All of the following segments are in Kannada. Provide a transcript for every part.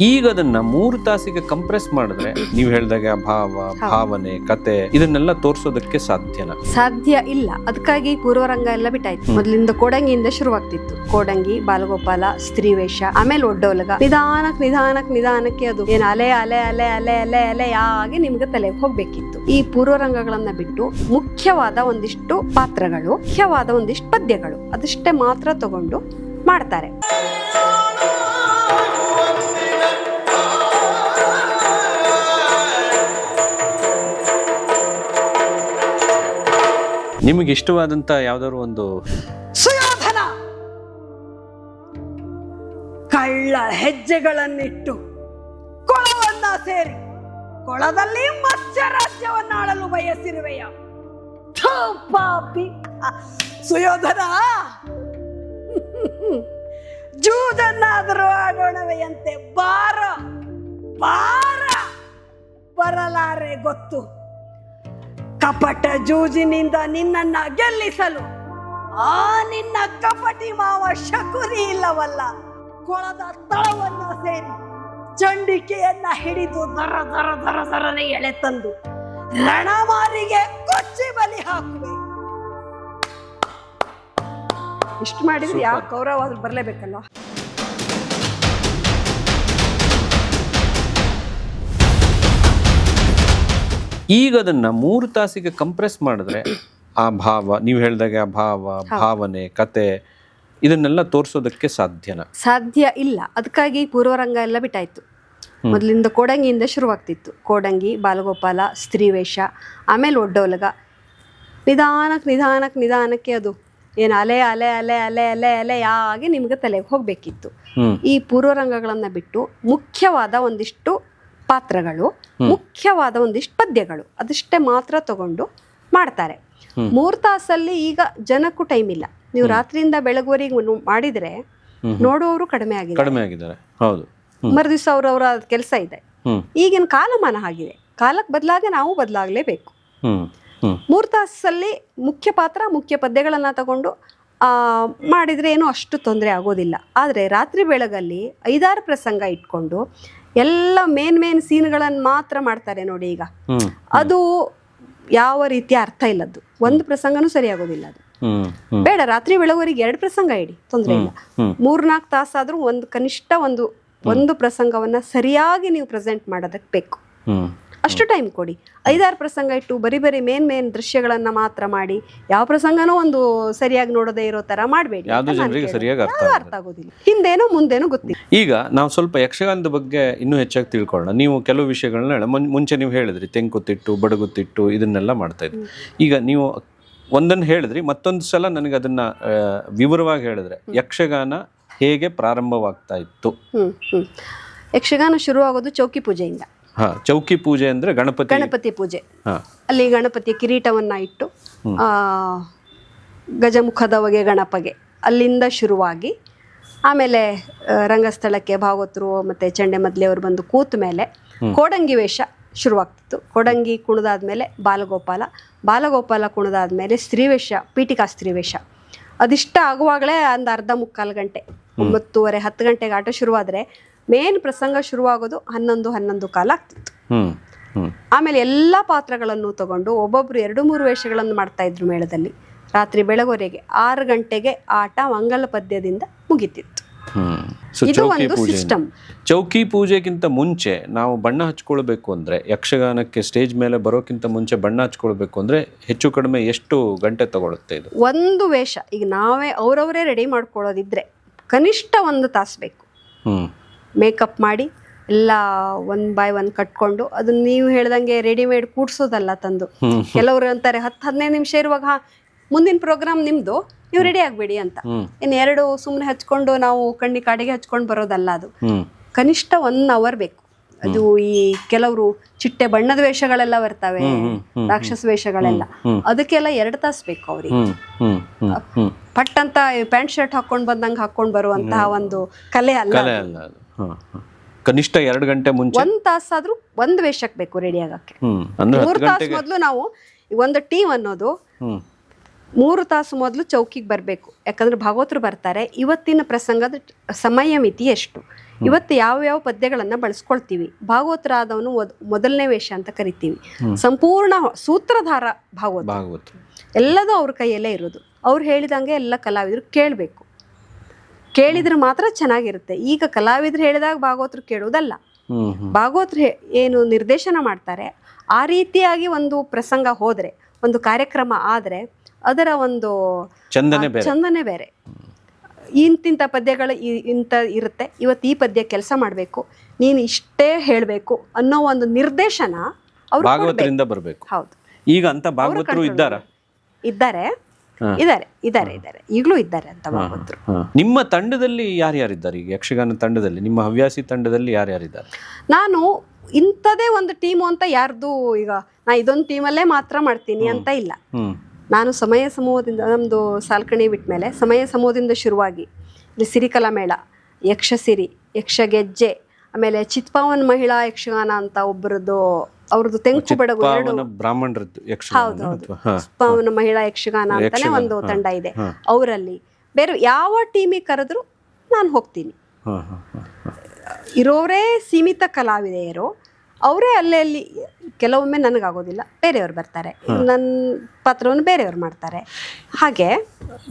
ಈಗ ಅದನ್ನ 3 ತಾಸಿಗೆ ಕಂಪ್ರೆಸ್ ಮಾಡಿದ್ರೆ ನೀವು ಹೇಳಿದಾಗ ಭಾವ ಭಾವನೆ ಕತೆ ಇದನ್ನೆಲ್ಲ ತೋರ್ಸೋದಕ್ಕೆ ಸಾಧ್ಯನಾ? ಸಾಧ್ಯ ಇಲ್ಲ. ಅದಕ್ಕಾಗಿ ಪೂರ್ವರಂಗ ಎಲ್ಲ ಬಿಟ್ಟಾಯ್ತು. ಮೊದಲಿಂದ ಕೋಡಂಗಿಯಿಂದ ಶುರುವಾಗ್ತಿತ್ತು. ಕೋಡಂಗಿ, ಬಾಲಗೋಪಾಲ, ಸ್ತ್ರೀವೇಷ, ಆಮೇಲೆ ಒಡ್ಡೋಲಗ. ನಿಧಾನಕ್ಕೆ ಅದು ಏನ್ ಅಲೆ ಅಲೆ ಅಲೆ ಅಲೆ ಅಲೆ ಅಲೆ ಆಗಿ ನಿಮ್ಗೆ ತಲೆಗೆ ಹೋಗ್ಬೇಕಿತ್ತು. ಈ ಪೂರ್ವರಂಗಗಳನ್ನ ಬಿಟ್ಟು ಮುಖ್ಯವಾದ ಒಂದಿಷ್ಟು ಪಾತ್ರಗಳು, ಮುಖ್ಯವಾದ ಒಂದಿಷ್ಟು ಪದ್ಯಗಳು ಅದಷ್ಟೇ ಮಾತ್ರ ತಗೊಂಡು ಮಾಡ್ತಾರೆ. ನಿಮಗೆ ಇಷ್ಟವಾದಂತ ಯಾವ್ದಾದ್ರು ಒಂದು ಸುಯೋಧನ ಕಳ್ಳ ಹೆಜ್ಜೆಗಳನ್ನಿಟ್ಟು ಕೊಳವನ್ನ ಸೇರಿ ಕೊಳದಲ್ಲಿ ಮತ್ಸ್ಯ ರಾಜ್ಯವನ್ನಾಳಲು ಬಯಸಿರುವೆಯ ಪಾಪಿ ಸುಯೋಧನ. ಜೂಜನ್ನಾದರೂ ಆಡೋಣವೆಯಂತೆ ಬಾರ ಬಾರ ಬರಲಾರೆ ಗೊತ್ತು. ಕಪಟ ಜೂಜಿನಿಂದ ನಿನ್ನನ್ನ ಗೆಲ್ಲಿಸಲು ಆ ನಿನ್ನ ಕಪಟಿ ಮಾವ ಶಕುನಿ ಇಲ್ಲವಲ್ಲ. ಕೊಳದ ತಳವನ್ನ ಸೇರಿ ಚಂಡಿಕೆಯನ್ನ ಹಿಡಿದು ದರ ದರ ದರ ದರನೆ ಎಳೆ ತಂದು ರಣಮಾರಿಗೆ ಕೊಚ್ಚಿ ಬಲಿ ಹಾಕುವೆ. ಇಷ್ಟು ಮಾಡಿದ್ರೆ ಯಾವ ಕೌರವ ಆದ್ರೂ ಬರ್ಲೇಬೇಕಲ್ಲ. ಈಗ ಅದನ್ನ 3 ತಾಸಿಗೆ ಕಂಪ್ರೆಸ್ ಮಾಡಿದ್ರೆ ಆ ಭಾವ ನೀವು ಹೇಳಿದಾಗ ಭಾವ ಭಾವನೆ ಕತೆ ಇದನ್ನೆಲ್ಲ ತೋರ್ಸೋದಕ್ಕೆ ಸಾಧ್ಯನಾ? ಸಾಧ್ಯ ಇಲ್ಲ. ಅದಕ್ಕಾಗಿ ಪೂರ್ವರಂಗ ಎಲ್ಲ ಬಿಟ್ಟಾಯ್ತು. ಮೊದಲಿಂದ ಕೋಡಂಗಿಯಿಂದ ಶುರುವಾಗ್ತಿತ್ತು. ಕೋಡಂಗಿ, ಬಾಲಗೋಪಾಲ, ಸ್ತ್ರೀವೇಷ, ಆಮೇಲೆ ಒಡ್ಡೋಲಗ. ನಿಧಾನಕ್ಕೆ ಅದು ಏನ್ ಅಲೆ ಅಲೆ ಅಲೆ ಅಲೆ ಅಲೆ ಅಲೆ ಆಗಿ ನಿಮ್ಗೆ ತಲೆಗೆ ಹೋಗ್ಬೇಕಿತ್ತು. ಈ ಪೂರ್ವರಂಗಗಳನ್ನ ಬಿಟ್ಟು ಮುಖ್ಯವಾದ ಒಂದಿಷ್ಟು ಪಾತ್ರಗಳು, ಮುಖ್ಯವಾದ ಒಂದಿಷ್ಟು ಪದ್ಯಗಳು ಅದಷ್ಟೇ ಮಾತ್ರ ತಗೊಂಡು ಮಾಡ್ತಾರೆ. 3 ತಾಸಲ್ಲಿ ಈಗ ಜನಕ್ಕೂ ಟೈಮ್ ಇಲ್ಲ. ನೀವು ರಾತ್ರಿಯಿಂದ ಬೆಳಗುವರೆಗೆ ಮಾಡಿದ್ರೆ ನೋಡುವವರು ಕಡಿಮೆ ಆಗಿದ್ದಾರೆ. ಹೌದು. ಮರುದಿವ್ಸ ಅವ್ರವ್ರ ಕೆಲಸ ಇದೆ. ಈಗಿನ ಕಾಲಮಾನ ಆಗಿದೆ. ಕಾಲಕ್ಕೆ ಬದಲಾಗಿ ನಾವು ಬದಲಾಗಲೇಬೇಕು. 3 ತಾಸಲ್ಲಿ ಮುಖ್ಯ ಪಾತ್ರ, ಮುಖ್ಯ ಪದ್ಯಗಳನ್ನ ತಗೊಂಡು ಮಾಡಿದ್ರೆ ಏನು ಅಷ್ಟು ತೊಂದರೆ ಆಗೋದಿಲ್ಲ. ಆದರೆ ರಾತ್ರಿ ಬೆಳಗಲ್ಲಿ 5-6 ಪ್ರಸಂಗ ಇಟ್ಕೊಂಡು ಎಲ್ಲ ಮೇನ್ ಸೀನ್ಗಳನ್ನು ಮಾತ್ರ ಮಾಡ್ತಾರೆ ನೋಡಿ. ಈಗ ಅದು ಯಾವ ರೀತಿಯ ಅರ್ಥ ಇಲ್ಲದ್ದು. ಒಂದು ಪ್ರಸಂಗನೂ ಸರಿಯಾಗೋದಿಲ್ಲ. ಅದು ಬೇಡ. ರಾತ್ರಿ ಬೆಳಗುವರೆಗೆ 2 ಪ್ರಸಂಗ ಇಡಿ, ತೊಂದರೆ ಇಲ್ಲ. 3-4 ತಾಸಾದ್ರೂ ಕನಿಷ್ಠ ಒಂದು ಪ್ರಸಂಗವನ್ನ ಸರಿಯಾಗಿ ನೀವು ಪ್ರೆಸೆಂಟ್ ಮಾಡೋದಕ್ಕೆ ಬೇಕು. ಅಷ್ಟು ಟೈಮ್ ಕೊಡಿ. 5-6 ಪ್ರಸಂಗ ಇಟ್ಟು ಬರೀ ಮೇನ್ ದೃಶ್ಯಗಳನ್ನ ಮಾತ್ರ ಮಾಡಿ ಯಾವ ಪ್ರಸಂಗನೂ ಒಂದು ಸರಿಯಾಗಿ ನೋಡದೇ ಇರೋ ತರ ಮಾಡಬೇಡಿ. ಅರ್ಥ ಆಗೋದಿಲ್ಲ. ಹಿಂದೇನೋ ಮುಂದೇನೋ ಗೊತ್ತಿಲ್ಲ. ಈಗ ನಾವು ಸ್ವಲ್ಪ ಯಕ್ಷಗಾನದ ಬಗ್ಗೆ ಇನ್ನೂ ಹೆಚ್ಚಾಗಿ ತಿಳ್ಕೊಳ್ಳೋಣ. ನೀವು ಕೆಲವು ವಿಷಯಗಳನ್ನ ಮುಂಚೆ ನೀವು ಹೇಳಿದ್ರಿ, ತೆಂಕುತಿಟ್ಟು, ಬಡಗುತಿಟ್ಟು ಇದನ್ನೆಲ್ಲ ಮಾಡ್ತಾ ಇದ್ರಿ. ಈಗ ನೀವು ಒಂದನ್ನು ಹೇಳಿದ್ರಿ, ಮತ್ತೊಂದು ಸಲ ನನಗೆ ಅದನ್ನ ವಿವರವಾಗಿ ಹೇಳಿದ್ರೆ ಯಕ್ಷಗಾನ ಹೇಗೆ ಪ್ರಾರಂಭವಾಗ್ತಾ ಇತ್ತು? ಯಕ್ಷಗಾನ ಶುರುವಾಗೋದು ಚೌಕಿ ಪೂಜೆಯಿಂದ. ಚೌಕಿ ಪೂಜೆ ಅಂದ್ರೆ ಗಣಪತಿ ಪೂಜೆ. ಅಲ್ಲಿ ಗಣಪತಿಯ ಕಿರೀಟವನ್ನ ಇಟ್ಟು ಗಜಮುಖದ ಹೊಗೆ ಗಣಪಗೆ ಅಲ್ಲಿಂದ ಶುರುವಾಗಿ ಆಮೇಲೆ ರಂಗಸ್ಥಳಕ್ಕೆ ಭಾಗವತರು ಮತ್ತೆ ಚಂಡೆ ಮದ್ಲೆಯವರು ಬಂದು ಕೂತ ಮೇಲೆ ಕೋಡಂಗಿ ವೇಷ ಶುರುವಾಗ್ತಿತ್ತು. ಕೋಡಂಗಿ ಕುಣಿದಾದ್ಮೇಲೆ ಬಾಲಗೋಪಾಲ ಕುಣಿದಾದ್ಮೇಲೆ ಸ್ತ್ರೀವೇಷ, ಪೀಠಿಕಾ ಸ್ತ್ರೀವೇಷ. ಅದಿಷ್ಟ ಆಗುವಾಗಲೇ ಒಂದು 1/2-3/4 ಗಂಟೆ, 9:30-10 ಗಂಟೆಗೆ ಆಟ ಶುರುವಾದ್ರೆ ಮೇನ್ ಪ್ರಸಂಗ ಶುರುವಾಗೋದು 11 ಕಾಲ ಆಗ್ತಿತ್ತು. ಆಮೇಲೆ ಎಲ್ಲಾ ಪಾತ್ರಗಳನ್ನು ತಗೊಂಡು ಒಬ್ಬೊಬ್ರು 2-3 ವೇಷಗಳನ್ನು ಮಾಡ್ತಾ ಇದ್ರು ಮೇಳದಲ್ಲಿ. ರಾತ್ರಿ ಬೆಳಗುವರೆಗೆ 6 ಗಂಟೆಗೆ ಆಟ ಮಂಗಲ ಪದ್ಯದಿಂದ ಮುಗಿತಿತ್ತು. ಇದು ಒಂದು ಸಿಸ್ಟಮ್. ಚೌಕಿ ಪೂಜೆಗಿಂತ ಮುಂಚೆ ನಾವು ಬಣ್ಣ ಹಚ್ಕೊಳ್ಬೇಕು ಅಂದ್ರೆ, ಯಕ್ಷಗಾನಕ್ಕೆ ಸ್ಟೇಜ್ ಮೇಲೆ ಬರೋಕ್ಕಿಂತ ಮುಂಚೆ ಬಣ್ಣ ಹಚ್ಕೊಳ್ಬೇಕು ಅಂದ್ರೆ ಹೆಚ್ಚು ಕಡಿಮೆ ಎಷ್ಟು ಗಂಟೆ ತಗೊಳುತ್ತೆ ಇದು? ಒಂದು ವೇಷ ಈಗ ನಾವೇ ಅವ್ರವರೇ ರೆಡಿ ಮಾಡ್ಕೊಳ್ಳೋದಿದ್ರೆ ಕನಿಷ್ಠ 1 ತಾಸು ಬೇಕು. ಮೇಕಪ್ ಮಾಡಿ ಎಲ್ಲ 1 by 1 ಕಟ್ಕೊಂಡು ಅದನ್ನ ನೀವು ಹೇಳ್ದಂಗೆ ರೆಡಿಮೇಡ್ ಕೂಡ್ಸೋದಲ್ಲ ತಂದು. ಕೆಲವರು ಅಂತಾರೆ 10-15 ನಿಮಿಷ ಇರುವಾಗ ಮುಂದಿನ ಪ್ರೋಗ್ರಾಮ್ ನಿಮ್ದು, ನೀವು ರೆಡಿ ಆಗ್ಬೇಡಿ ಅಂತ. ಇನ್ನು 2 ಸುಮ್ಮನೆ ಹಚ್ಕೊಂಡು ನಾವು ಕಾಡಿಗೆ ಹಚ್ಕೊಂಡು ಬರೋದಲ್ಲ. ಅದು ಕನಿಷ್ಠ 1 hour ಬೇಕು. ಅದು ಈ ಕೆಲವರು ಚಿಟ್ಟೆ ಬಣ್ಣದ ವೇಷಗಳೆಲ್ಲ ಬರ್ತವೆ, ರಾಕ್ಷಸ ವೇಷಗಳೆಲ್ಲ, ಅದಕ್ಕೆಲ್ಲ 2 ತಾಸು ಬೇಕು ಅವ್ರಿಗೆ. ಪಟ್ ಅಂತ ಪ್ಯಾಂಟ್ ಶರ್ಟ್ ಹಾಕೊಂಡ್ ಬಂದಂಗೆ ಹಾಕೊಂಡ್ ಬರುವಂತಹ ಒಂದು ಕಲೆ ಅಲ್ಲ. ಕನಿಷ್ಠ 2 ಗಂಟೆ ಮುಂಚೆ 1 ತಾಸಾದ್ರೂ 1 ವೇಷಕ್ಕೆ ಬೇಕು ರೆಡಿ ಆಗಕ್ಕೆ. 3 ತಾಸು ಮೊದಲು ನಾವು ಒಂದು ಟೀಮ್ ಅನ್ನೋದು 3 ತಾಸು ಮೊದಲು ಚೌಕಿಗೆ ಬರಬೇಕು. ಯಾಕಂದ್ರೆ ಭಾಗವತರು ಬರ್ತಾರೆ. ಇವತ್ತಿನ ಪ್ರಸಂಗದ ಸಮಯ ಮಿತಿ ಎಷ್ಟು, ಇವತ್ತು ಯಾವ ಪದ್ಯಗಳನ್ನ ಬಳಸ್ಕೊಳ್ತೀವಿ. ಭಾಗವತರಾದವನು ಮೊದಲನೇ ವೇಷ ಅಂತ ಕರಿತೀವಿ. ಸಂಪೂರ್ಣ ಸೂತ್ರಧಾರ ಭಾಗವತ ಎಲ್ಲದೂ ಅವ್ರ ಕೈಯಲ್ಲೇ ಇರೋದು. ಅವ್ರು ಹೇಳಿದಂಗೆ ಎಲ್ಲ ಕಲಾವಿದರು ಕೇಳಬೇಕು. ಕೇಳಿದ್ರೆ ಮಾತ್ರ ಚೆನ್ನಾಗಿರುತ್ತೆ. ಈಗ ಕಲಾವಿದರು ಹೇಳಿದಾಗ ಭಾಗವತರು ಕೇಳುವುದಲ್ಲ. ಭಾಗವತರು ಏನು ನಿರ್ದೇಶನ ಮಾಡ್ತಾರೆ ಆ ರೀತಿಯಾಗಿ ಒಂದು ಪ್ರಸಂಗ ಹೋದ್ರೆ, ಒಂದು ಕಾರ್ಯಕ್ರಮ ಆದ್ರೆ ಅದರ ಒಂದು ಚಂದನೆ ಬೇರೆ. ಇಂತಿಂಥ ಪದ್ಯಗಳು ಇಂಥ ಇರುತ್ತೆ, ಇವತ್ತು ಈ ಪದ್ಯ ಕೆಲಸ ಮಾಡಬೇಕು, ನೀನು ಇಷ್ಟೇ ಹೇಳಬೇಕು ಅನ್ನೋ ಒಂದು ನಿರ್ದೇಶನ ಭಾಗವತರಿಂದ ಬರಬೇಕು. ಹೌದು. ಈಗ ಅಂತ ಭಾಗವತರು ಇದ್ದಾರೆ ಈಗಲೂ ಇದ್ದಾರೆ ಅಂತ ಭಾಗವತರು. ನಿಮ್ಮ ತಂಡದಲ್ಲಿ ಯಾರ್ಯಾರಿದ್ದಾರೆ? ಈಗ ಯಕ್ಷಗಾನ ತಂಡದಲ್ಲಿ, ನಿಮ್ಮ ಹವ್ಯಾಸಿ ತಂಡದಲ್ಲಿ ಯಾರ್ಯಾರಿದ್ದಾರೆ? ನಾನು ಇಂಥದೇ ಒಂದು ಟೀಮು ಅಂತ ಯಾರ್ದು ಈಗ ನಾ ಇದೊಂದು ಟೀಮಲ್ಲೇ ಮಾತ್ರ ಮಾಡ್ತೀನಿ ಅಂತ ಇಲ್ಲ. ನಾನು ಸಮಯ ಸಮೂಹದಿಂದ, ನಮ್ಮದು ಸಾಲ್ಕಣಿ ಬಿಟ್ಟ ಮೇಲೆ ಸಮಯ ಸಮೂಹದಿಂದ ಶುರುವಾಗಿ ಇಲ್ಲಿ ಸಿರಿಕಲಾ ಮೇಳ, ಯಕ್ಷಸಿರಿ, ಯಕ್ಷಗೆಜ್ಜೆ, ಆಮೇಲೆ ಚಿತ್ಪಾವನ್ ಮಹಿಳಾ ಯಕ್ಷಗಾನ ಅಂತ ಒಬ್ಬರದ್ದು, ಅವ್ರದ್ದು ತೆಂಕು ಬೆಡಗು ಬ್ರಾಹ್ಮಣರದ್ದು ಚಿತ್ಪಾವನ ಮಹಿಳಾ ಯಕ್ಷಗಾನ ಅಂತಾನೆ ಒಂದು ತಂಡ ಇದೆ. ಅವರಲ್ಲಿ ಬೇರೆ ಯಾವ ಟೀಮಿಗೆ ಕರೆದ್ರು ನಾನು ಹೋಗ್ತೀನಿ. ಇರೋರೇ ಸೀಮಿತ ಕಲಾವಿದೆಯರು, ಅವರೇ ಅಲ್ಲಿ ಕೆಲವೊಮ್ಮೆ ನನಗಾಗೋದಿಲ್ಲ, ಬೇರೆಯವ್ರು ಬರ್ತಾರೆ, ನನ್ನ ಪಾತ್ರವನ್ನು ಬೇರೆಯವ್ರು ಮಾಡ್ತಾರೆ. ಹಾಗೆ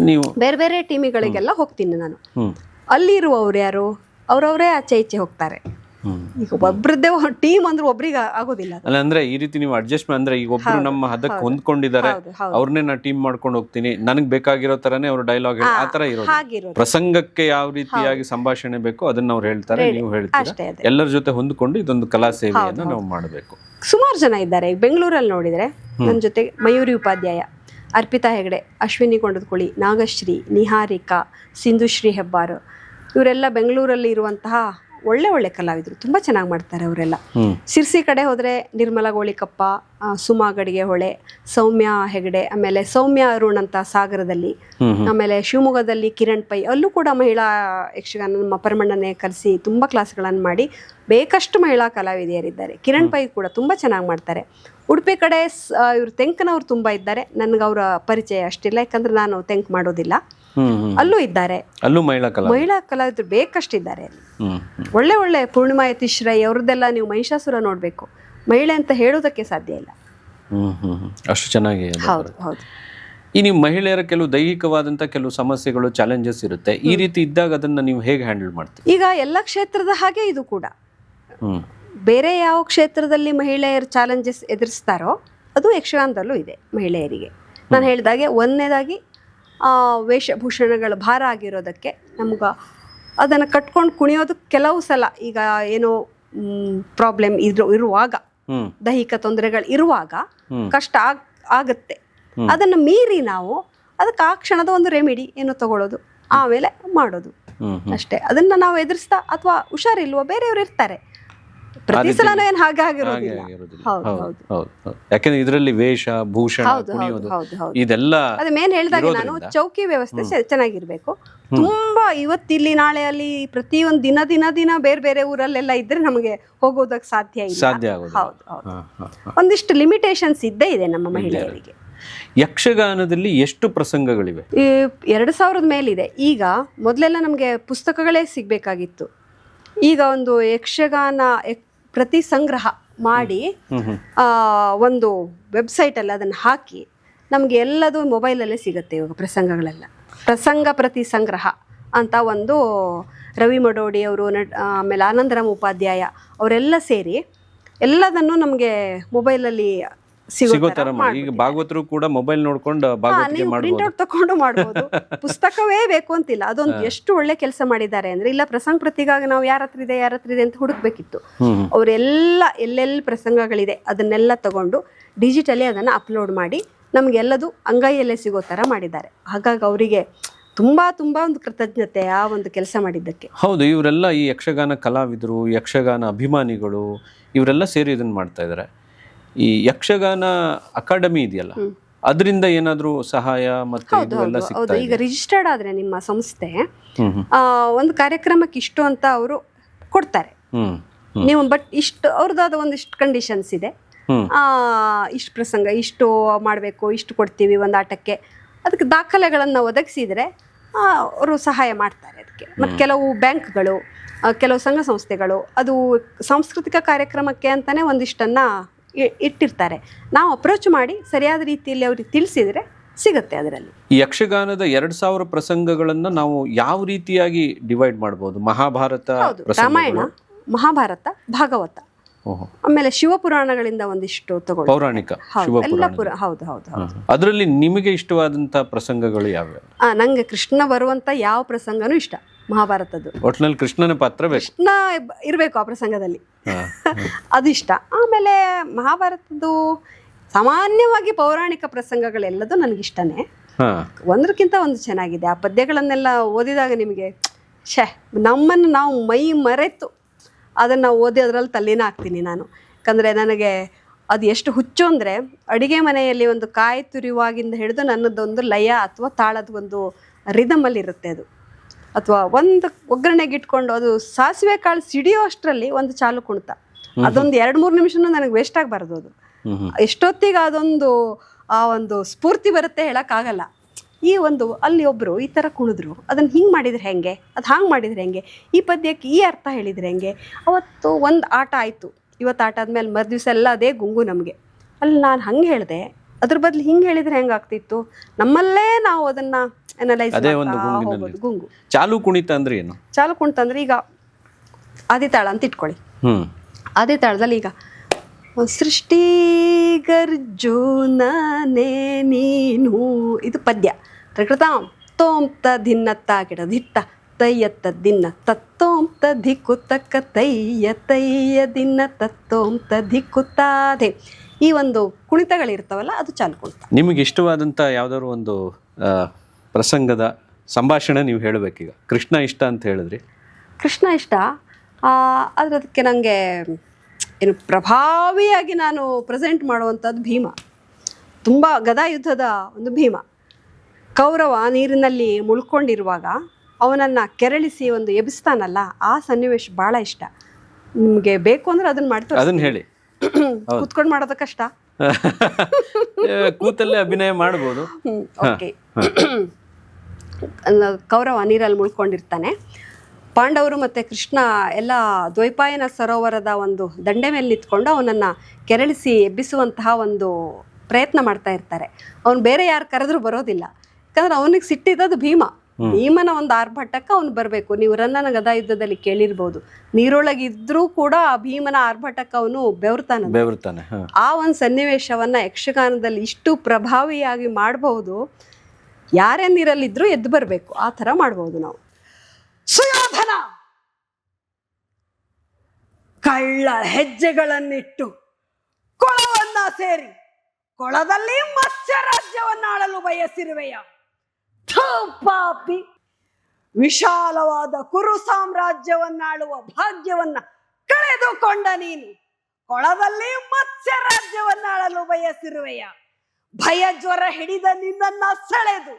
ನೀವು ಬೇರೆ ಬೇರೆ ಟೀಮಿಗಳಿಗೆಲ್ಲ ಹೋಗ್ತೀನಿ ನಾನು. ಅಲ್ಲಿರುವವ್ರು ಯಾರು ಅವ್ರವರೇ ಆಚೆ ಈಚೆ ಹೋಗ್ತಾರೆ. ಈಗ ಒಬ್ರದ್ದೇ ಟೀಮ್ ಅಂದ್ರೆ ಒಬ್ರಿಗೆ ಆಗೋದಿಲ್ಲ. ಅಂದ್ರೆ ಈ ರೀತಿ ನೀವು ಅಡ್ಜಸ್ಟ್ ಅಂದ್ರೆ ಈಗ ಒಬ್ರು ನಮ್ಮ ಹದಕ್ಕೆ ಹೊಂದ್ಕೊಂಡಿದ್ದಾರೆ, ಅವ್ರನ್ನೇ ನಾ ಟೀಮ್ ಮಾಡ್ಕೊಂಡು ಹೋಗ್ತೀನಿ, ನನಗ್ ಬೇಕಾಗಿರೋ ತರನೇ ಅವ್ರ ಡೈಲಾಗ್ ಆ ತರ ಇರೋದು. ಪ್ರಸಂಗಕ್ಕೆ ಯಾವ ರೀತಿಯಾಗಿ ಸಂಭಾಷಣೆ ಬೇಕು ಅದನ್ನ ಅವ್ರು ಹೇಳ್ತಾರೆ, ನೀವು ಹೇಳ್ತೀರಾ. ಎಲ್ಲರ ಜೊತೆ ಹೊಂದ್ಕೊಂಡು ಇದೊಂದು ಕಲಾ ಸೇವೆಯನ್ನ ನಾವು ಮಾಡಬೇಕು. ಸುಮಾರು ಜನ ಇದ್ದಾರೆ. ಈಗ ಬೆಂಗಳೂರಲ್ಲಿ ನೋಡಿದ್ರೆ ನನ್ನ ಜೊತೆ ಮಯೂರಿ ಉಪಾಧ್ಯಾಯ, ಅರ್ಪಿತಾ ಹೆಗಡೆ, ಅಶ್ವಿನಿ ಕೊಂಡದಕುಳಿ, ನಾಗಶ್ರೀ, ನಿಹಾರಿಕಾ, ಸಿಂಧುಶ್ರೀ ಹೆಬ್ಬಾರ್, ಇವರೆಲ್ಲ ಬೆಂಗಳೂರಲ್ಲಿ ಇರುವಂತಹ ಒಳ್ಳೆ ಕಲಾವಿದರು, ತುಂಬಾ ಚೆನ್ನಾಗಿ ಮಾಡ್ತಾರೆ ಅವರೆಲ್ಲ. ಸಿರ್ಸಿ ಕಡೆ ಹೋದ್ರೆ ನಿರ್ಮಲಾ ಗೋಳಿಕಪ್ಪ, ಸುಮಾ ಗಡಿಗೆ ಹೊಳೆ, ಸೌಮ್ಯ ಹೆಗಡೆ, ಆಮೇಲೆ ಸೌಮ್ಯ ಅರುಣ್ ಅಂತ ಸಾಗರದಲ್ಲಿ, ಆಮೇಲೆ ಶಿವಮೊಗ್ಗದಲ್ಲಿ ಕಿರಣ್ ಪೈ, ಅಲ್ಲೂ ಕೂಡ ಮಹಿಳಾ ಯಕ್ಷಗಾನ ನಮ್ಮ ಪರಮಣ್ಣನೇ ಕರೆಸಿ ತುಂಬಾ ಕ್ಲಾಸ್ಗಳನ್ನು ಮಾಡಿ ಬೇಕಷ್ಟು ಮಹಿಳಾ ಕಲಾವಿದೆಯರಿದ್ದಾರೆ. ಕಿರಣ್ ಪೈ ಕೂಡ ತುಂಬಾ ಚೆನ್ನಾಗಿ ಮಾಡ್ತಾರೆ. ಉಡುಪಿ ಕಡೆ ಇವರು ತೆಂಕನವ್ರು ತುಂಬಾ ಇದ್ದಾರೆ. ನನ್ಗೆ ಅವರ ಪರಿಚಯ ಅಷ್ಟಿಲ್ಲ, ಯಾಕಂದ್ರೆ ನಾನು ತೆಂಕ್ ಮಾಡೋದಿಲ್ಲ. ಅಲ್ಲೂ ಇದ್ದಾರೆ, ಅಲ್ಲೂ ಮಹಿಳಾ ಕಲಾವಿದರು ಬೇಕಷ್ಟಿದ್ದಾರೆ ಅಲ್ಲಿ. ಒಳ್ಳೆ ಪೂರ್ಣಿಮಾ ಯತೀಶ್ ರೈ ಅವ್ರದ್ದೆಲ್ಲ ನೀವು ಮಹಿಷಾಸುರ ನೋಡ್ಬೇಕು, ಮಹಿಳೆ ಅಂತ ಹೇಳೋದಕ್ಕೆ ಸಾಧ್ಯ ಇಲ್ಲ. ಅಷ್ಟು ಚೆನ್ನಾಗಿ. ಹೌದು. ಈ ನೀವು ಮಹಿಳೆಯರ ಕೆಲವು ದೈಹಿಕವಾದಂತ ಕೆಲವು ಸಮಸ್ಯೆಗಳು, ಚಾಲೆಂಜಸ್ ಇರುತ್ತೆ. ಈ ರೀತಿ ಇದ್ದಾಗ ಅದನ್ನ ನೀವು ಹೇಗೆ ಹ್ಯಾಂಡಲ್ ಮಾಡ್ತೀವಿ? ಈಗ ಎಲ್ಲ ಕ್ಷೇತ್ರದ ಹಾಗೆ ಇದು ಕೂಡ ಬೇರೆ ಯಾವ ಕ್ಷೇತ್ರದಲ್ಲಿ ಮಹಿಳೆಯರು ಚಾಲೆಂಜಸ್ ಎದುರಿಸ್ತಾರೋ ಅದು ಯಕ್ಷಗಾನದಲ್ಲೂ ಇದೆ ಮಹಿಳೆಯರಿಗೆ. ನಾನು ಹೇಳಿದಾಗೆ ಒಂದನೇದಾಗಿ ವೇಷಭೂಷಣಗಳು ಭಾರ ಆಗಿರೋದಕ್ಕೆ ನಮ್ಗೆ ಅದನ್ನು ಕಟ್ಕೊಂಡು ಕುಣಿಯೋದು ಕೆಲವು ಸಲ ಈಗ ಏನೋ ಪ್ರಾಬ್ಲಮ್ ಇರುವಾಗ, ದೈಹಿಕ ತೊಂದರೆಗಳು ಇರುವಾಗ ಕಷ್ಟ ಆಗುತ್ತೆ. ಅದನ್ನು ಮೀರಿ ನಾವು ಅದಕ್ಕೆ ಆ ಕ್ಷಣದ ಒಂದು ರೆಮಿಡಿ ಏನೋ ತಗೊಳ್ಳೋದು, ಆಮೇಲೆ ಮಾಡೋದು ಅಷ್ಟೇ. ಅದನ್ನ ನಾವು ಎದುರಿಸ್ತಾ ಅಥವಾ ಹುಷಾರಿಲ್ವ ಬೇರೆಯವರು ಇರ್ತಾರೆ, ಪ್ರತಿ ಸಲನೂ ಏನು ಹಾಗೆ ಆಗಿರೋದಿಲ್ಲ. ಯಾಕಂದ್ರೆ ಇದರಲ್ಲಿ ವೇಷ ಭೂಷಣ ಇದೆಲ್ಲ ಅದೇ ಮೇನ್ ಹೇಳಿದಾಗ ನಾನು ಚೌಕಿ ವ್ಯವಸ್ಥೆ ಚೆನ್ನಾಗಿರ್ಬೇಕು. ತುಂಬಾ ಇವತ್ತಿಲ್ಲಿ ನಾಳೆ ಅಲ್ಲಿ ಪ್ರತಿಯೊಂದು ದಿನ ಬೇರೆ ಊರಲ್ಲೆಲ್ಲ ಇದ್ರೆ ನಮಗೆ ಹೋಗೋದಕ್ಕೆ ಸಾಧ್ಯ ಇಲ್ಲ. ಹೌದು. ಒಂದಿಷ್ಟು ಲಿಮಿಟೇಷನ್ಸ್ ಇದ್ದೇ ಇದೆ ನಮ್ಮ ಮಹಿಳೆಯರಿಗೆ. ಯಕ್ಷಗಾನದಲ್ಲಿ ಎಷ್ಟು ಪ್ರಸಂಗಗಳಿವೆ? 2000 ಮೇಲಿದೆ. ಈಗ ಮೊದಲೆಲ್ಲ ನಮಗೆ ಪುಸ್ತಕಗಳೇ ಸಿಗ್ಬೇಕಾಗಿತ್ತು. ಈಗ ಒಂದು ಯಕ್ಷಗಾನ ಪ್ರತಿ ಸಂಗ್ರಹ ಮಾಡಿ ಒಂದು ವೆಬ್ಸೈಟಲ್ಲಿ ಅದನ್ನು ಹಾಕಿ ನಮಗೆ ಎಲ್ಲದೂ ಮೊಬೈಲಲ್ಲೇ ಸಿಗುತ್ತೆ ಇವಾಗ ಪ್ರಸಂಗಗಳೆಲ್ಲ. ಪ್ರಸಂಗ ಪ್ರತಿ ಸಂಗ್ರಹ ಅಂತ ಒಂದು ರವಿ ಮಡೋಡಿ ಅವರು, ಆಮೇಲೆ ಆನಂದರಾಮ್ ಉಪಾಧ್ಯಾಯ ಅವರೆಲ್ಲ ಸೇರಿ ಎಲ್ಲದನ್ನು ನಮಗೆ ಮೊಬೈಲಲ್ಲಿ ಸಿಗೋ ತರ. ಈಗ ಭಾಗವತರು ಕೂಡ ಮೊಬೈಲ್ ನೋಡ್ಕೊಂಡು ಪ್ರಿಂಟ್ ಔಟ್ ತಕೊಂಡು ಮಾಡ್ಬೋದು. ಪುಸ್ತಕವೇ ಬೇಕು ಅಂತಿಲ್ಲ. ಅದೊಂದು ಎಷ್ಟು ಒಳ್ಳೆ ಕೆಲಸ ಮಾಡಿದ್ದಾರೆ ಅಂದ್ರೆ, ಇಲ್ಲ ಪ್ರಸಂಗ ಪ್ರತಿಗಾಗಿ ನಾವು ಯಾರ ಹತ್ರ ಇದೆ ಅಂತ ಹುಡುಕ್ಬೇಕಿತ್ತು. ಅವರೆಲ್ಲ ಎಲ್ಲೆಲ್ಲಿ ಪ್ರಸಂಗಗಳಿದೆ ಅದನ್ನೆಲ್ಲ ತಗೊಂಡು ಡಿಜಿಟಲಿ ಅದನ್ನ ಅಪ್ಲೋಡ್ ಮಾಡಿ ನಮ್ಗೆಲ್ಲದು ಅಂಗೈಯಲ್ಲೇ ಸಿಗೋ ತರ ಮಾಡಿದ್ದಾರೆ. ಹಾಗಾಗಿ ಅವರಿಗೆ ತುಂಬಾ ಒಂದು ಕೃತಜ್ಞತೆ ಆ ಒಂದು ಕೆಲಸ ಮಾಡಿದ್ದಕ್ಕೆ. ಹೌದು, ಇವರೆಲ್ಲ ಈ ಯಕ್ಷಗಾನ ಕಲಾವಿದರು, ಯಕ್ಷಗಾನ ಅಭಿಮಾನಿಗಳು ಇವರೆಲ್ಲ ಸೇರಿ ಇದನ್ನ ಮಾಡ್ತಾ ಇದ್ದಾರೆ. ಈ ಯಕ್ಷಗಾನ ಅಕಾಡೆಮಿ ಇದೆಯಲ್ಲ, ಅದರಿಂದ ಏನಾದ್ರೂ ಸಹಾಯ ಮತ್ತೆ ಇದೆಲ್ಲ ಸಿಗ್ತಾ ಇದೆ? ಈಗ ರಿಜಿಸ್ಟರ್ಡ್ ಆದ್ರೆ ನಿಮ್ಮ ಸಂಸ್ಥೆ ಒಂದು ಕಾರ್ಯಕ್ರಮಕ್ಕೆ ಇಷ್ಟು ಅಂತ ಅವರು ಕೊಡ್ತಾರೆ ನೀವು. ಬಟ್ ಇಷ್ಟು ಅವ್ರದ್ದಾದ ಒಂದಿಷ್ಟು ಕಂಡೀಷನ್ಸ್ ಇದೆ. ಇಷ್ಟು ಪ್ರಸಂಗ ಇಷ್ಟು ಮಾಡಬೇಕು, ಇಷ್ಟು ಕೊಡ್ತೀವಿ ಒಂದು ಆಟಕ್ಕೆ, ಅದಕ್ಕೆ ದಾಖಲೆಗಳನ್ನು ಒದಗಿಸಿದ್ರೆ ಅವರು ಸಹಾಯ ಮಾಡ್ತಾರೆ. ಕಾರ್ಯಕ್ರಮಕ್ಕೆ, ಮತ್ತು ಕೆಲವು ಬ್ಯಾಂಕ್ಗಳು, ಕೆಲವು ಸಂಘ ಸಂಸ್ಥೆಗಳು ಅದು ಸಾಂಸ್ಕೃತಿಕ ಕಾರ್ಯಕ್ರಮಕ್ಕೆ ಅಂತಲೇ ಒಂದಿಷ್ಟನ್ನು ಇಟ್ಟಿರ್ತಾರೆ. ನಾವು ಅಪ್ರೋಚ್ ಮಾಡಿ ಸರಿಯಾದ ರೀತಿಯಲ್ಲಿ ಅವ್ರಿಗೆ ತಿಳಿಸಿದರೆ ಸಿಗುತ್ತೆ ಅದರಲ್ಲಿ. ಈ ಯಕ್ಷಗಾನದ 2000 ಪ್ರಸಂಗಗಳನ್ನು ನಾವು ಯಾವ ರೀತಿಯಾಗಿ ಡಿವೈಡ್ ಮಾಡ್ಬೋದು? ಮಹಾಭಾರತ, ರಾಮಾಯಣ, ಮಹಾಭಾರತ, ಭಾಗವತ, ಆಮೇಲೆ ಶಿವಪುರಾಣಗಳಿಂದ ಒಂದಿಷ್ಟು ತಗೊಳ್ಳಿ, ಪೌರಾಣಿಕ ಹೌದು ಹೌದು ಹೌದು. ಅದರಲ್ಲಿ ನಿಮಗೆ ಇಷ್ಟವಾದಂತ ಪ್ರಸಂಗಗಳು ಯಾವ್ಯಾವ? ನಂಗೆ ಕೃಷ್ಣ ಬರುವಂತ ಯಾವ ಪ್ರಸಂಗನೂ ಇಷ್ಟ. ಮಹಾಭಾರತದ್ದು ಒಟ್ಟಿನಲ್ಲಿ ಕೃಷ್ಣನ ಪಾತ್ರ ಬೇಕು, ಕೃಷ್ಣ ಇರಬೇಕು ಆ ಪ್ರಸಂಗದಲ್ಲಿ, ಅದು ಇಷ್ಟ. ಆಮೇಲೆ ಮಹಾಭಾರತದ್ದು ಸಾಮಾನ್ಯವಾಗಿ ಪೌರಾಣಿಕ ಪ್ರಸಂಗಗಳೆಲ್ಲದೂ ನನಗಿಷ್ಟನೇ, ಒಂದಕ್ಕಿಂತ ಒಂದು ಚೆನ್ನಾಗಿದೆ. ಆ ಪದ್ಯಗಳನ್ನೆಲ್ಲ ಓದಿದಾಗ ನಿಮಗೆ ನಮ್ಮನ್ನು ನಾವು ಮೈ ಮರೆತು ಅದನ್ನು ಓದಿ ಅದರಲ್ಲಿ ತಲ್ಲಿನ ಹಾಕ್ತೀನಿ ನಾನು. ಯಾಕಂದರೆ ನನಗೆ ಅದು ಎಷ್ಟು ಹುಚ್ಚು ಅಂದರೆ, ಅಡುಗೆ ಮನೆಯಲ್ಲಿ ಒಂದು ಕಾಯಿ ತುರಿಯುವಾಗಿಂದ ಹಿಡಿದು ನನ್ನದೊಂದು ಲಯ ಅಥವಾ ತಾಳದ ಒಂದು ರಿದಮಲ್ಲಿ ಇರುತ್ತೆ ಅದು. ಅಥವಾ ಒಂದು ಒಗ್ಗರಣೆಗೆ ಇಟ್ಕೊಂಡು ಅದು ಸಾಸಿವೆ ಕಾಳು ಸಿಡಿಯೋ ಅಷ್ಟರಲ್ಲಿ ಒಂದು ಚಾಲು ಕುಣಿತ, ಅದೊಂದು 2-3 ನಿಮಿಷನೂ ನನಗೆ ವೇಸ್ಟ್ ಆಗಬಾರ್ದು. ಅದು ಎಷ್ಟೊತ್ತಿಗೆ ಅದೊಂದು ಆ ಒಂದು ಸ್ಫೂರ್ತಿ ಬರುತ್ತೆ ಹೇಳೋಕ್ಕಾಗಲ್ಲ. ಈ ಒಂದು ಅಲ್ಲಿ ಒಬ್ಬರು ಈ ಥರ ಕುಣಿದ್ರು, ಅದನ್ನು ಹಿಂಗೆ ಮಾಡಿದರೆ ಹೆಂಗೆ, ಅದು ಹಾಂಗೆ ಮಾಡಿದರೆ ಹೆಂಗೆ, ಈ ಪದ್ಯಕ್ಕೆ ಈ ಅರ್ಥ ಹೇಳಿದರೆ ಹೆಂಗೆ. ಅವತ್ತು ಒಂದು ಆಟ ಆಯಿತು, ಇವತ್ತು ಆಟ ಆದಮೇಲೆ ಮರುದಿವಸ ಎಲ್ಲ ಅದೇ ಗುಂಗು ನಮಗೆ. ಅಲ್ಲಿ ನಾನು ಹಂಗೆ ಹೇಳಿದೆ, ಅದ್ರ ಬದಲು ಹಿಂಗೆ ಹೇಳಿದರೆ ಹೆಂಗೆ ಆಗ್ತಿತ್ತು, ನಮ್ಮಲ್ಲೇ ನಾವು ಅದನ್ನು ಅನಲೈಸ್ ಹೋಗೋದು. ಗುಂಗು ಚಾಲು ಕುಣಿತ ಅಂದ್ರೆ ಏನು? ಚಾಲು ಕುಣಿತ ಅಂದರೆ ಈಗ ಆದಿತಾಳ ಅಂತ ಇಟ್ಕೊಳ್ಳಿ. ಆದಿತಾಳದಲ್ಲಿ ಈಗ ಸೃಷ್ಟಿಗರ್ಜುನನೇ ನೀನು, ಇದು ಪದ್ಯ. ಪ್ರಕೃತಾಂ ತೋಂತ ಧಿನ್ನತ್ತ ಗಿಡದಿತ್ತ ತಯ್ಯತ್ತ ದಿನ್ನ ತತ್ತೋಂತ ಧಿಕ್ಕುತ್ತಕ್ಕ ತಯ್ಯ ದಿನ್ನ ತತ್ತೋಂತ ಧಿಕ್ಕುತ್ತಾದೆ. ಈ ಒಂದು ಕುಣಿತಗಳಿರ್ತಾವಲ್ಲ, ಅದು ಚಾಲು ಕುಣಿತ. ನಿಮಗೆ ಇಷ್ಟವಾದಂಥ ಯಾವ್ದಾದ್ರು ಒಂದು ಪ್ರಸಂಗದ ಸಂಭಾಷಣೆ ನೀವು ಹೇಳಬೇಕೀಗ. ಕೃಷ್ಣ ಇಷ್ಟ ಅಂತ ಹೇಳಿದ್ರಿ. ಕೃಷ್ಣ ಇಷ್ಟ, ಆದರೆ ಅದಕ್ಕೆ ನನಗೆ ಏನು ಪ್ರಭಾವಿಯಾಗಿ ನಾನು ಪ್ರೆಸೆಂಟ್ ಮಾಡುವಂಥದ್ದು ಭೀಮ. ತುಂಬ ಗದಾ ಯುದ್ಧದ ಒಂದು ಭೀಮ. ಕೌರವ ನೀರಿನಲ್ಲಿ ಮುಳ್ಕೊಂಡಿರುವಾಗ ಅವನನ್ನು ಕೆರಳಿಸಿ ಒಂದು ಎಬ್ಬಿಸ್ತಾನಲ್ಲ, ಆ ಸನ್ನಿವೇಶ ಭಾಳ ಇಷ್ಟ. ನಿಮಗೆ ಬೇಕು ಅಂದ್ರೆ ಅದನ್ನು ಮಾಡ್ತಾರೆ, ಅದನ್ನು ಹೇಳಿ. ಕೂತ್ಕೊಂಡು ಮಾಡೋದು ಕಷ್ಟ, ಕೂತಲ್ಲೇ ಅಭಿನಯ ಮಾಡ್ಬೋದು. ಓಕೆ. ಕೌರವ ನೀರಲ್ಲಿ ಮುಳ್ಕೊಂಡಿರ್ತಾನೆ. ಪಾಂಡವರು ಮತ್ತು ಕೃಷ್ಣ ಎಲ್ಲ ದ್ವೈಪಾಯನ ಸರೋವರದ ಒಂದು ದಂಡೆ ಮೇಲೆ ನಿಂತ್ಕೊಂಡು ಅವನನ್ನು ಕೆರಳಿಸಿ ಎಬ್ಬಿಸುವಂತಹ ಒಂದು ಪ್ರಯತ್ನ ಮಾಡ್ತಾ ಇರ್ತಾರೆ. ಅವನು ಬೇರೆ ಯಾರು ಕರೆದ್ರೂ ಬರೋದಿಲ್ಲ, ಯಾಕಂದ್ರೆ ಅವನಿಗೆ ಸಿಟ್ಟಿದ್ದದು ಭೀಮ. ಭೀಮನ ಒಂದು ಆರ್ಭಟಕ್ಕೆ ಅವನು ಬರಬೇಕು. ನೀವು ರನ್ನನ ಗದಾ ಯುದ್ಧದಲ್ಲಿ ಕೇಳಿರ್ಬೋದು, ನೀರೊಳಗಿದ್ರೂ ಕೂಡ ಆ ಭೀಮನ ಆರ್ಭಟಕ್ಕೆ ಅವನು ಬೆವರ್ತಾನೆ. ಆ ಒಂದು ಸನ್ನಿವೇಶವನ್ನು ಯಕ್ಷಗಾನದಲ್ಲಿ ಇಷ್ಟು ಪ್ರಭಾವಿಯಾಗಿ ಮಾಡಬಹುದು. ಯಾರೇ ನೀರಲ್ಲಿದ್ರೂ ಎದ್ದು ಬರಬೇಕು, ಆ ಥರ ಮಾಡ್ಬೋದು ನಾವು. ಸುಯೋಧನ ಕಳ್ಳ ಹೆಜ್ಜೆಗಳನ್ನಿಟ್ಟು ಕೊಳವನ್ನ ಸೇರಿ ಕೊಳದಲ್ಲಿ ಮತ್ಸ್ಯ ರಾಜ್ಯವನ್ನಾಳಲು ಬಯಸಿರುವೆಯ. ಪಾಪಿ, ವಿಶಾಲವಾದ ಕುರು ಸಾಮ್ರಾಜ್ಯವನ್ನಾಳುವ ಭಾಗ್ಯವನ್ನ ಕಳೆದುಕೊಂಡ ನೀನು ಕೊಳದಲ್ಲಿ ಮತ್ಸ್ಯ ರಾಜ್ಯವನ್ನಾಳಲು ಬಯಸಿರುವೆಯ. ಭಯ ಜ್ವರ ಹಿಡಿದ ನಿನ್ನನ್ನ ಸೆಳೆದು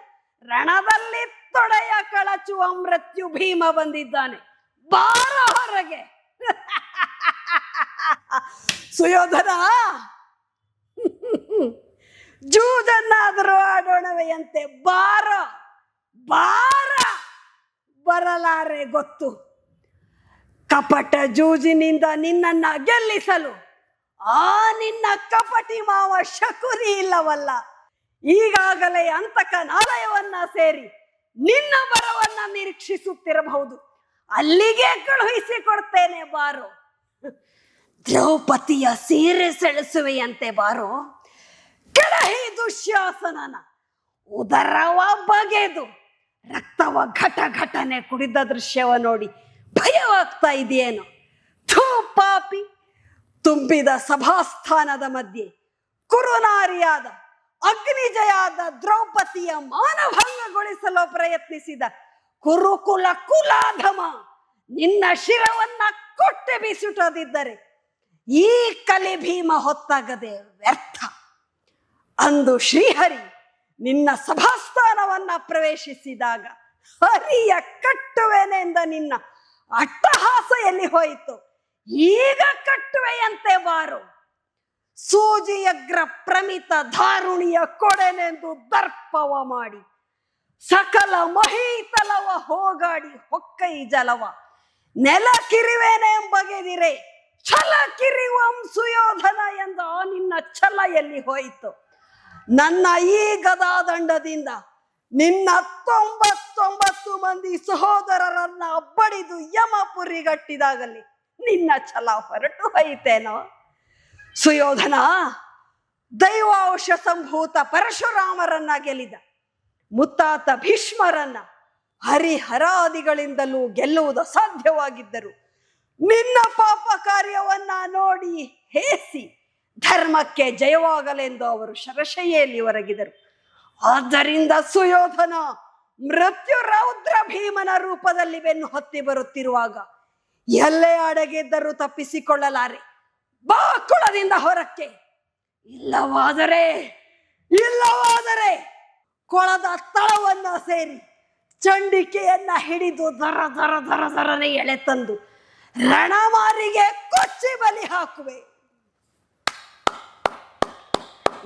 ರಣದಲ್ಲಿ ತೊಡೆಯ ಕಳಚುವ ಮೃತ್ಯು ಭೀಮ ಬಂದಿದ್ದಾನೆ, ಬಾರ ಹೊರಗೆ. ಸುಯೋಧನ, ಜೂಜನ್ನಾದರೂ ಆಡೋಣವೆಯಂತೆ ಬಾರ ಬಾರ. ಬರಲಾರೆ ಗೊತ್ತು, ಕಪಟ ಜೂಜಿನಿಂದ ನಿನ್ನನ್ನ ಗೆಲ್ಲಿಸಲು ಆ ನಿನ್ನ ಕಪಟಿ ಮಾವ ಶಕುನಿ ಇಲ್ಲವಲ್ಲ. ಈಗಾಗಲೇ ಅಂತಕನಾಲಯವನ್ನ ಸೇರಿ ನಿನ್ನ ಬರವನ್ನ ನಿರೀಕ್ಷಿಸುತ್ತಿರಬಹುದು. ಅಲ್ಲಿಗೆ ಕಳುಹಿಸಿಕೊಡ್ತೇನೆ ಬಾರೋ. ದ್ರೌಪದಿಯ ಸೀರೆ ಸೆಳೆಸುವೆಯಂತೆ ಬಾರೋ. ಕೆಳಹಿ ದುಶ್ಯಾಸನನ ಉದರವ ಬಗೆದು ರಕ್ತವ ಘಟ ಘಟನೆ ಕುಡಿದ ದೃಶ್ಯವ ನೋಡಿ ಭಯವಾಗ್ತಾ ಇದೆಯೇನು? ಥೂ ಪಾಪಿ, ತುಂಬಿದ ಸಭಾಸ್ಥಾನದ ಮಧ್ಯೆ ಕುರುನಾರಿಯಾದ ಅಗ್ನಿಜಯಾದ ದ್ರೌಪದಿಯ ಮಾನಭಂಗಗೊಳಿಸಲು ಪ್ರಯತ್ನಿಸಿದ ಕುರುಕುಲ ಕುಲಾಧಮ, ನಿನ್ನ ಶಿರವನ್ನ ಕೊಟ್ಟೆ ಬಿಸುಟದಿದ್ದರೆ ಈ ಕಲಿ ಭೀಮ ಹೊತ್ತಾಗದೆ ವ್ಯರ್ಥ. ಅಂದು ಶ್ರೀಹರಿ ನಿನ್ನ ಸಭಾಸ್ಥಾನವನ್ನ ಪ್ರವೇಶಿಸಿದಾಗ ಹರಿಯ ಕಟ್ಟುವೆನೆಂದ ನಿನ್ನ ಅಟ್ಟಹಾಸ ಎಲ್ಲಿ ಹೋಯಿತು? ಈಗ ಕಟ್ಟುವೆಯಂತೆ ಬಾರು. ಸೂಜಿಯಗ್ರ ಪ್ರಮಿತ ಧಾರುಣಿಯ ಕೊಡೆನೆಂದು ದರ್ಪವ ಮಾಡಿ ಸಕಲ ಮಹೀತಲವ ಹೋಗಾಡಿ ಹೊಕ್ಕೈ ಜಲವ ನೆಲ ಕಿರಿವೇನೆಂಬಗೆದಿರೆ ಛಲ ಕಿರಿವಂ ಸುಯೋಧನ ಎಂದ ನಿನ್ನ ಛಲ ಎಲ್ಲಿ ಹೋಯಿತು? ನನ್ನ ಈ ಗದಾದಂಡದಿಂದ ನಿನ್ನ 99 ಮಂದಿ ಸಹೋದರರನ್ನ ಬಡಿದು ಯಮಪುರಿಗಟ್ಟಿದಾಗಲಿ ನಿನ್ನ ಛಲ ಹೊರಟು ಹೋಯಿತೇನೋ? ಸುಯೋಧನ ದೈವಾಂಶ ಸಂಭೂತ ಪರಶುರಾಮರನ್ನ ಗೆಲ್ಲಿದ, ಮುತ್ತಾತ ಭೀಷ್ಮರನ್ನ ಹರಿಹರಾದಿಗಳಿಂದಲೂ ಗೆಲ್ಲುವುದು ಸಾಧ್ಯವಾಗಿದ್ದರು ನಿನ್ನ ಪಾಪ ಕಾರ್ಯವನ್ನ ನೋಡಿ ಹೇಸಿ ಧರ್ಮಕ್ಕೆ ಜಯವಾಗಲೆಂದು ಅವರು ಶರಶಯ್ಯಲ್ಲಿ ಹೊರಗಿದರು. ಆದ್ದರಿಂದ ಸುಯೋಧನ ಮೃತ್ಯು ರೌದ್ರ ಭೀಮನ ರೂಪದಲ್ಲಿ ಬೆನ್ನು ಹೊತ್ತಿ ಬರುತ್ತಿರುವಾಗ ಎಲ್ಲೇ ಅಡಗಿದ್ದರೂ ತಪ್ಪಿಸಿಕೊಳ್ಳಲಾರೆ. ಬಾ ಕುಳದಿಂದ ಹೊರಕ್ಕೆ, ಇಲ್ಲವಾದರೆ ಕೊಳದ ತಳವನ್ನ ಸೇರಿ ಚಂಡಿಕೆಯನ್ನ ಹಿಡಿದು ದರ ದರ ದರ ದರನೆ ಎಳೆ ತಂದು ರಣಮಾರಿಗೆ ಕೊಚ್ಚಿ ಬಲಿ ಹಾಕುವೆ.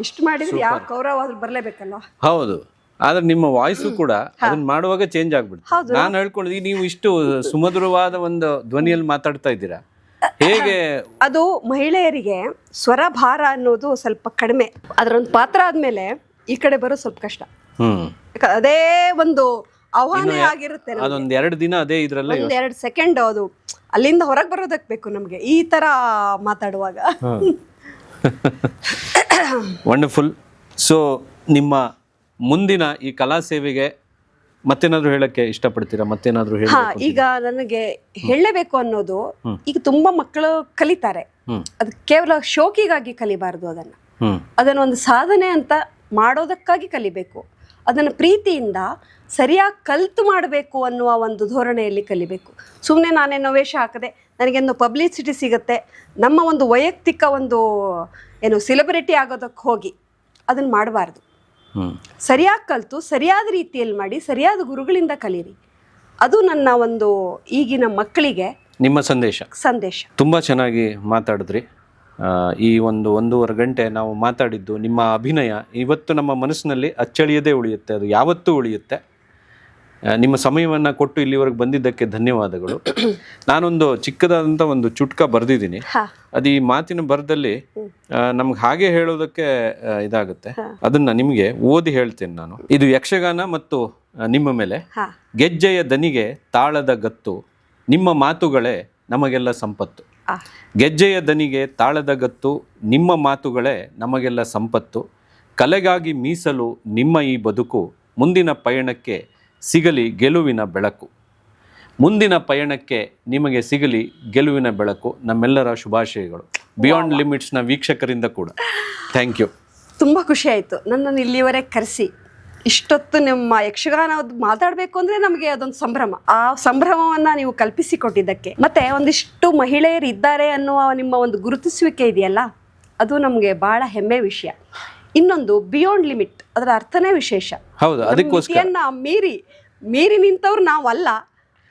ಇಷ್ಟು ಮಾಡಿದ್ರೆ ಯಾವ ಕೌರವ ಆದ್ರೂ ಬರ್ಲೇಬೇಕಲ್ವಾ? ಹೌದು, ಆದ್ರೆ ನಿಮ್ಮ ವಾಯ್ಸು ಕೂಡ ಅದನ್ನ ಮಾಡುವಾಗ ಚೇಂಜ್ ಆಗ್ಬಿಡುತ್ತೆ. ನಾನು ಹೇಳ್ಕೊಂಡಿದ್ದೆ, ನೀವು ಇಷ್ಟು ಸುಮಧುರವಾದ ಒಂದು ಧ್ವನಿಯಲ್ಲಿ ಮಾತಾಡ್ತಾ ಇದ್ದೀರಾ, ಹೇಗೆ? ಅದು ಮಹಿಳೆಯರಿಗೆ ಸ್ವರಭಾರ ಅನ್ನೋದು ಸ್ವಲ್ಪ ಕಡಿಮೆ. ಅದರೊಂದು ಪಾತ್ರ ಆದ್ಮೇಲೆ ಈ ಕಡೆ ಬರೋ ಸ್ವಲ್ಪ ಕಷ್ಟ. ಅದೇ ಒಂದು ಆಹ್ವಾನ ಆಗಿರುತ್ತೆ. ಅದೊಂದ್ 2 ದಿನ ಅದೇ ಇದ್ರಲ್ಲ, 2 ಸೆಕೆಂಡ್ ಅದು ಅಲ್ಲಿಂದ ಹೊರಗೆ ಬರೋದಕ್ಕೆ ಬೇಕು ನಮ್ಗೆ ಈ ತರ ಮಾತಾಡುವಾಗ. ವಂಡರ್ಫುಲ್. ಸೊ ನಿಮ್ಮ ಮುಂದಿನ ಈ ಕಲಾ ಸೇವೆಗೆ ಮತ್ತೇನಾದ್ರೂ ಹೇಳಕ್ಕೆ ಇಷ್ಟಪಡ್ತೀರಾ? ಮತ್ತೇನಾದ್ರೂ ಹೇಳಿ? ಈಗ ನನಗೆ ಹೇಳಲೇಬೇಕು ಅನ್ನೋದು, ಈಗ ತುಂಬಾ ಮಕ್ಕಳು ಕಲಿತಾರೆ, ಅದು ಕೇವಲ ಶೋಕಿಗಾಗಿ ಕಲಿಬಾರ್ದು. ಅದನ್ನ ಒಂದು ಸಾಧನೆ ಅಂತ ಮಾಡೋದಕ್ಕಾಗಿ ಕಲಿಬೇಕು. ಅದನ್ನ ಪ್ರೀತಿಯಿಂದ ಸರಿಯಾಗಿ ಕಲ್ತು ಮಾಡಬೇಕು ಅನ್ನುವ ಒಂದು ಧೋರಣೆಯಲ್ಲಿ ಕಲಿಬೇಕು. ಸುಮ್ಮನೆ ನಾನೇನೋ ವೇಷ ಹಾಕದೆ ನನಗೆಂದು ಪಬ್ಲಿಸಿಟಿ ಸಿಗುತ್ತೆ, ನಮ್ಮ ಒಂದು ವೈಯಕ್ತಿಕ ಒಂದು ಏನು ಸೆಲೆಬ್ರಿಟಿ ಆಗೋದಕ್ಕೆ ಹೋಗಿ ಅದನ್ನ ಮಾಡಬಾರ್ದು. ಸರಿಯಾಗಿ ಕಲಿತು ಸರಿಯಾದ ರೀತಿಯಲ್ಲಿ ಮಾಡಿ ಸರಿಯಾದ ಗುರುಗಳಿಂದ ಕಲೀರಿ. ಅದು ನನ್ನ ಒಂದು ಈಗಿನ ಮಕ್ಕಳಿಗೆ ನಿಮ್ಮ ಸಂದೇಶ. ತುಂಬಾ ಚೆನ್ನಾಗಿ ಮಾತಾಡಿದ್ರಿ. ಈ 1.5 ಗಂಟೆ ನಾವು ಮಾತಾಡಿದ್ದು, ನಿಮ್ಮ ಅಭಿನಯ ಇವತ್ತು ನಮ್ಮ ಮನಸ್ಸಿನಲ್ಲಿ ಅಚ್ಚಳಿಯದೇ ಉಳಿಯುತ್ತೆ, ಅದು ಯಾವತ್ತೂ ಉಳಿಯುತ್ತೆ. ನಿಮ್ಮ ಸಮಯವನ್ನು ಕೊಟ್ಟು ಇಲ್ಲಿವರೆಗೆ ಬಂದಿದ್ದಕ್ಕೆ ಧನ್ಯವಾದಗಳು. ನಾನೊಂದು ಚಿಕ್ಕದಾದಂಥ ಒಂದು ಚುಟ್ಕ ಬರೆದಿದ್ದೀನಿ, ಅದು ಈ ಮಾತಿನ ಬರದಲ್ಲಿ ನಮ್ಗೆ ಹಾಗೆ ಹೇಳೋದಕ್ಕೆ ಇದಾಗುತ್ತೆ, ಅದನ್ನ ನಿಮಗೆ ಓದಿ ಹೇಳ್ತೇನೆ ನಾನು. ಇದು ಯಕ್ಷಗಾನ ಮತ್ತು ನಿಮ್ಮ ಮೇಲೆ. ಗೆಜ್ಜೆಯ ದನಿಗೆ ತಾಳದ ಗತ್ತು, ನಿಮ್ಮ ಮಾತುಗಳೇ ನಮಗೆಲ್ಲ ಸಂಪತ್ತು. ಗೆಜ್ಜೆಯ ದನಿಗೆ ತಾಳದ ಗತ್ತು, ನಿಮ್ಮ ಮಾತುಗಳೇ ನಮಗೆಲ್ಲ ಸಂಪತ್ತು. ಕಲೆಗಾಗಿ ಮೀಸಲು ನಿಮ್ಮ ಈ ಬದುಕು, ಮುಂದಿನ ಪಯಣಕ್ಕೆ ಸಿಗಲಿ ಗೆಲುವಿನ ಬೆಳಕು. ಮುಂದಿನ ಪಯಣಕ್ಕೆ ನಿಮಗೆ ಸಿಗಲಿ ಗೆಲುವಿನ ಬೆಳಕು. ನಮ್ಮೆಲ್ಲರ ಶುಭಾಶಯಗಳು ಬಿಯಾಂಡ್ ಲಿಮಿಟ್ಸ್ನ ವೀಕ್ಷಕರಿಂದ ಕೂಡ. Thank you. ತುಂಬ ಖುಷಿ ಆಯಿತು ನನ್ನನ್ನು ಇಲ್ಲಿವರೆಗೆ ಕರೆಸಿ. ಇಷ್ಟೊತ್ತು ನಿಮ್ಮ ಯಕ್ಷಗಾನ ಮಾತಾಡಬೇಕು ಅಂದರೆ ನಮಗೆ ಅದೊಂದು ಸಂಭ್ರಮ. ಆ ಸಂಭ್ರಮವನ್ನು ನೀವು ಕಲ್ಪಿಸಿಕೊಟ್ಟಿದ್ದಕ್ಕೆ, ಮತ್ತು ಒಂದಿಷ್ಟು ಮಹಿಳೆಯರು ಇದ್ದಾರೆ ಅನ್ನುವ ನಿಮ್ಮ ಒಂದು ಗುರುತಿಸುವಿಕೆ ಇದೆಯಲ್ಲ, ಅದು ನಮಗೆ ಭಾಳ ಹೆಮ್ಮೆ ವಿಷಯ. ಇನ್ನೊಂದು ಬಿಯಾಂಡ್ ಲಿಮಿಟ್, ಅದರ ಅರ್ಥನೇ ವಿಶೇಷ. ಹೌದು, ಅದಕ್ಕೋಸ್ಕರ ಮೀರಿ ನಿಂತವ್ರು ನಾವಲ್ಲ,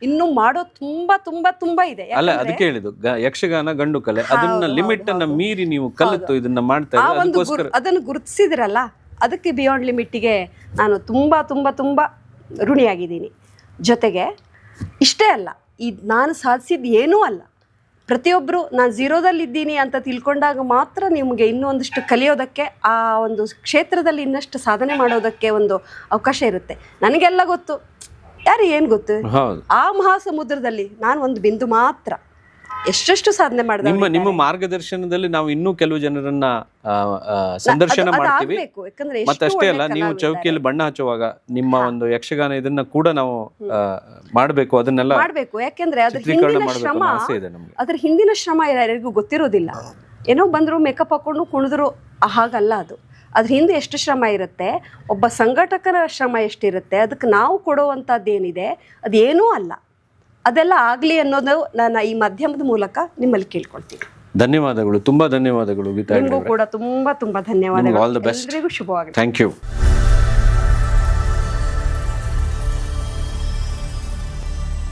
ಇನ್ನು ಮಾಡೋ ತುಂಬಾ ತುಂಬಾ ತುಂಬಾ ಇದೆ. ಅಲ್ಲ, ಅದಕ್ಕೆ ಹೇಳಿದ್ದು ಯಕ್ಷಗಾನ ಗಂಡು ಕಲೆ, ಅದನ್ನ ಲಿಮಿಟ್ ಅನ್ನ ಮೀರಿ ನೀವು ಕಲಿತು ಇದನ್ನ ಮಾಡ್ತಾ ಇದ್ದೀರಾ. ಅದನ್ನು ಗುರುತಿಸಿದ್ರಲ್ಲ, ಅದಕ್ಕೆ ಬಿಯಾಂಡ್ ಲಿಮಿಟ್ಗೆ ನಾನು ತುಂಬಾ ತುಂಬಾ ತುಂಬಾ ಋಣಿಯಾಗಿದ್ದೀನಿ. ಜೊತೆಗೆ ಇಷ್ಟೇ ಅಲ್ಲ, ನಾನು ಸಾಧಿಸಿದ್ದು ಏನೂ ಅಲ್ಲ. ಪ್ರತಿಯೊಬ್ಬರು ನಾನು ಝೀರೋದಲ್ಲಿದ್ದೀನಿ ಅಂತ ತಿಳ್ಕೊಂಡಾಗ ಮಾತ್ರ ನಿಮಗೆ ಇನ್ನೂ ಒಂದಿಷ್ಟು ಕಲಿಯೋದಕ್ಕೆ, ಆ ಒಂದು ಕ್ಷೇತ್ರದಲ್ಲಿ ಇನ್ನಷ್ಟು ಸಾಧನೆ ಮಾಡೋದಕ್ಕೆ ಒಂದು ಅವಕಾಶ ಇರುತ್ತೆ. ನನಗೆಲ್ಲ ಗೊತ್ತು, ಯಾರು ಏನು ಗೊತ್ತು? ಆ ಮಹಾಸಮುದ್ರದಲ್ಲಿ ನಾನು ಒಂದು ಬಿಂದು ಮಾತ್ರ. ಎಷ್ಟೆಷ್ಟು ಸಾಧನೆ ಮಾಡಿದ ನಿಮ್ಮ ಮಾರ್ಗದರ್ಶನದಲ್ಲಿ ನಾವು ಇನ್ನೂ ಕೆಲವು ಜನರನ್ನ ಸಂದರ್ಶನ ಮಾಡ್ತೀವಿ. ಮತ್ತೆ ಅಷ್ಟೇ ಅಲ್ಲ, ನೀವು ಚೌಕಿಯಲ್ಲಿ ಬಣ್ಣ ಹಚ್ಚುವಾಗ ನಿಮ್ಮ ಒಂದು ಯಕ್ಷಗಾನ ಇದನ್ನ ಕೂಡ ನಾವು ಮಾಡಬೇಕು, ಅದನ್ನೆಲ್ಲ ಮಾಡಬೇಕು. ಯಾಕೆಂದ್ರೆ ಅದ್ರ ಹಿಂದಿನ ಶ್ರಮ ಯಾರಿಗೂ ಗೊತ್ತಿರೋದಿಲ್ಲ. ಏನೋ ಬಂದ್ರು ಮೇಕಪ್ ಹಾಕೊಂಡು ಕುಣಿದ್ರು ಹಾಗಲ್ಲ. ಅದ್ರ ಹಿಂದೆ ಎಷ್ಟು ಶ್ರಮ ಇರುತ್ತೆ, ಒಬ್ಬ ಸಂಘಟಕರ ಶ್ರಮ ಎಷ್ಟಿರುತ್ತೆ, ಅದಕ್ಕೆ ನಾವು ಕೊಡುವಂಥದ್ದೇನಿದೆ ಅದೇನೂ ಅಲ್ಲ. ಅದೆಲ್ಲ ಆಗಲಿ ಅನ್ನೋದು ನಾನು ಈ ಮಾಧ್ಯಮದ ಮೂಲಕ ನಿಮ್ಮಲ್ಲಿ ಕೇಳ್ಕೊಳ್ತೀನಿ. ಧನ್ಯವಾದಗಳು, ತುಂಬಾ ಧನ್ಯವಾದಗಳು ಗೀತಾ. ನಿಮಗೂ ಕೂಡ ತುಂಬಾ ತುಂಬಾ ಧನ್ಯವಾದಗಳು. ಎಲ್ರಿಗೂ ಶುಭವಾಗಲಿ. Thank you.